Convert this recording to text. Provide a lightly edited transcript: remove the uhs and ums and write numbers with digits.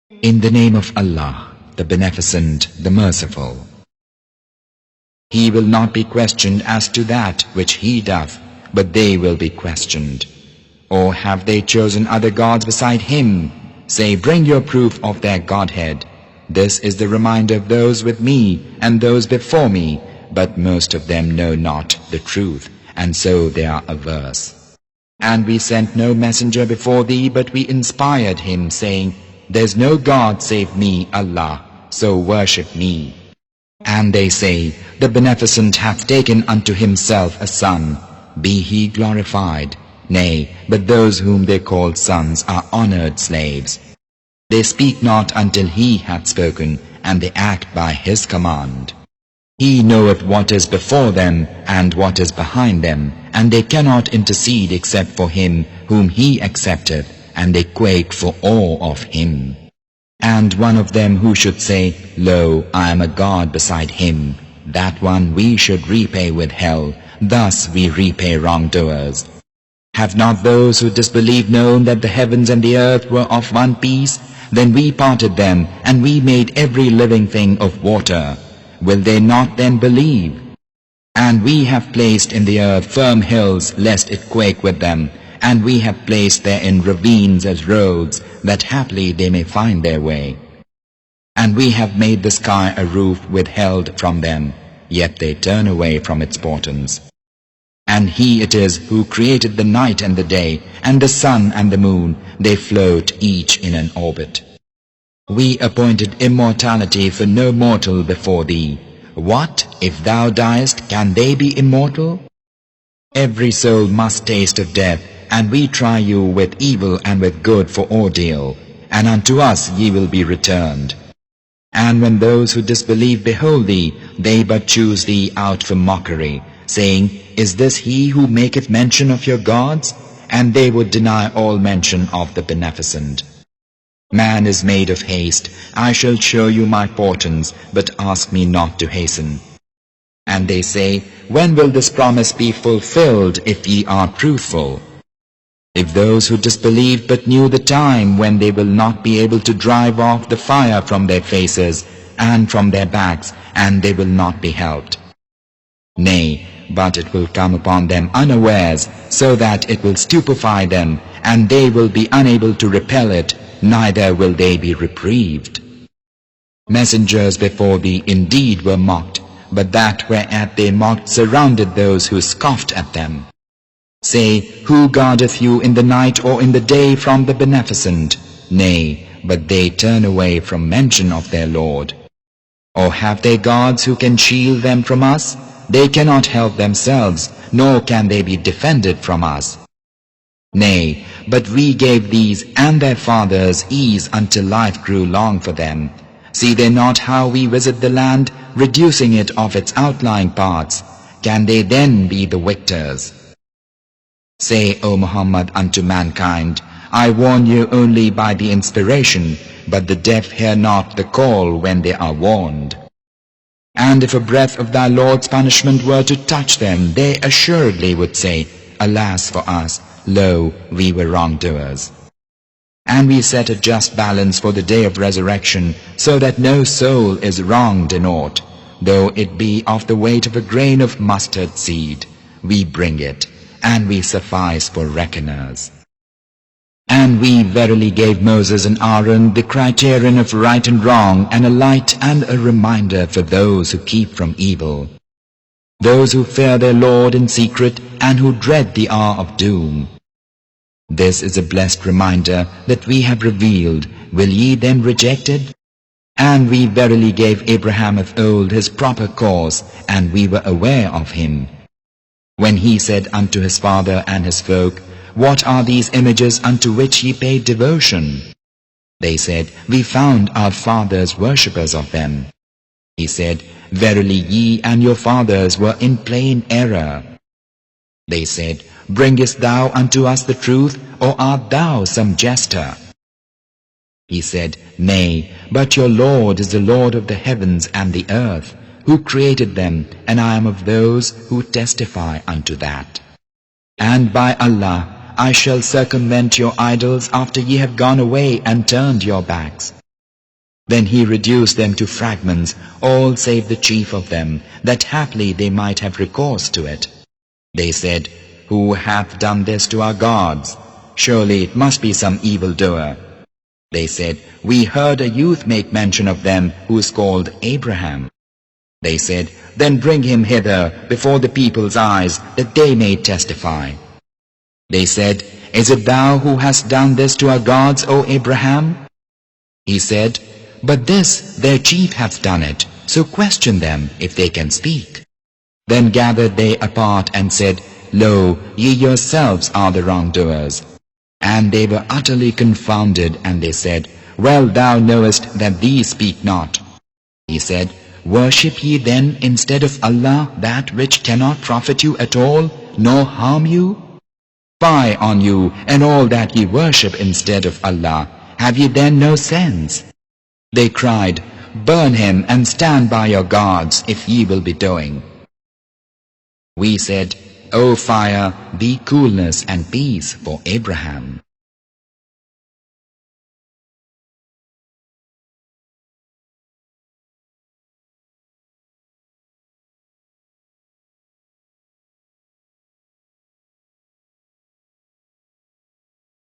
In the name of Allah, the Beneficent, the Merciful. He will not be questioned as to that which he doth, but they will be questioned. Or have they chosen other gods beside him? Say, bring your proof of their Godhead. This is the reminder of those with me and those before me, but most of them know not the truth, and so they are averse. And we sent no messenger before thee, but we inspired him, saying, There's no God save me, Allah, so worship me. And they say, The Beneficent hath taken unto himself a son, be he glorified. Nay, but those whom they call sons are honored slaves. They speak not until he hath spoken, and they act by his command. He knoweth what is before them and what is behind them, and they cannot intercede except for him whom he accepteth, and they quake for awe of him. And one of them who should say, Lo, I am a God beside him, that one we should repay with hell, thus we repay wrongdoers. Have not those who disbelieve known that the heavens and the earth were of one piece? Then we parted them, and we made every living thing of water. Will they not then believe? And we have placed in the earth firm hills, lest it quake with them, and we have placed therein ravines as roads, that haply they may find their way. And we have made the sky a roof withheld from them, yet they turn away from its portents. And he it is who created the night and the day, and the sun and the moon, they float each in an orbit. We appointed immortality for no mortal before thee. What, if thou diest, can they be immortal? Every soul must taste of death, and we try you with evil and with good for ordeal, and unto us ye will be returned. And when those who disbelieve behold thee, they but choose thee out for mockery, saying, Is this he who maketh mention of your gods? And they would deny all mention of the Beneficent. Man is made of haste. I shall show you my portents, but ask me not to hasten. And they say, When will this promise be fulfilled, if ye are truthful? If those who disbelieve but knew the time when they will not be able to drive off the fire from their faces and from their backs, and they will not be helped. Nay, but it will come upon them unawares, so that it will stupefy them, and they will be unable to repel it, neither will they be reprieved. Messengers before thee indeed were mocked, but that whereat they mocked surrounded those who scoffed at them. Say, who guardeth you in the night or in the day from the Beneficent? Nay, but they turn away from mention of their Lord. Or have they gods who can shield them from us? They cannot help themselves, nor can they be defended from us. Nay, but we gave these and their fathers ease until life grew long for them. See they not how we visit the land, reducing it of its outlying parts? Can they then be the victors? Say, O Muhammad, unto mankind, I warn you only by the inspiration, but the deaf hear not the call when they are warned. And if a breath of thy Lord's punishment were to touch them, they assuredly would say, Alas for us, lo, we were wrongdoers. And we set a just balance for the day of resurrection, so that no soul is wronged in aught, though it be of the weight of a grain of mustard seed. We bring it, and we suffice for reckoners. And we verily gave Moses and Aaron the criterion of right and wrong, and a light and a reminder for those who keep from evil, those who fear their Lord in secret, and who dread the hour of doom. This is a blessed reminder that we have revealed. Will ye then reject it? And we verily gave Abraham of old his proper course, and we were aware of him, when he said unto his father and his folk, What are these images unto which ye pay devotion? They said, We found our fathers worshippers of them. He said, Verily ye and your fathers were in plain error. They said, Bringest thou unto us the truth, or art thou some jester? He said, Nay, but your Lord is the Lord of the heavens and the earth, who created them, and I am of those who testify unto that. And by Allah, I shall circumvent your idols after ye have gone away and turned your backs. Then he reduced them to fragments, all save the chief of them, that haply they might have recourse to it. They said, Who hath done this to our gods? Surely it must be some evildoer. They said, We heard a youth make mention of them who is called Abraham. They said, Then bring him hither before the people's eyes, that they may testify. They said, Is it thou who hast done this to our gods, O Abraham? He said, But this their chief hath done it, so question them if they can speak. Then gathered they apart and said, Lo, ye yourselves are the wrongdoers. And they were utterly confounded, and they said, Well, thou knowest that these speak not. He said, Worship ye then instead of Allah that which cannot profit you at all, nor harm you? Fie on you, and all that ye worship instead of Allah. Have ye then no sense? They cried, Burn him and stand by your gods, if ye will be doing. We said, O fire, be coolness and peace for Abraham.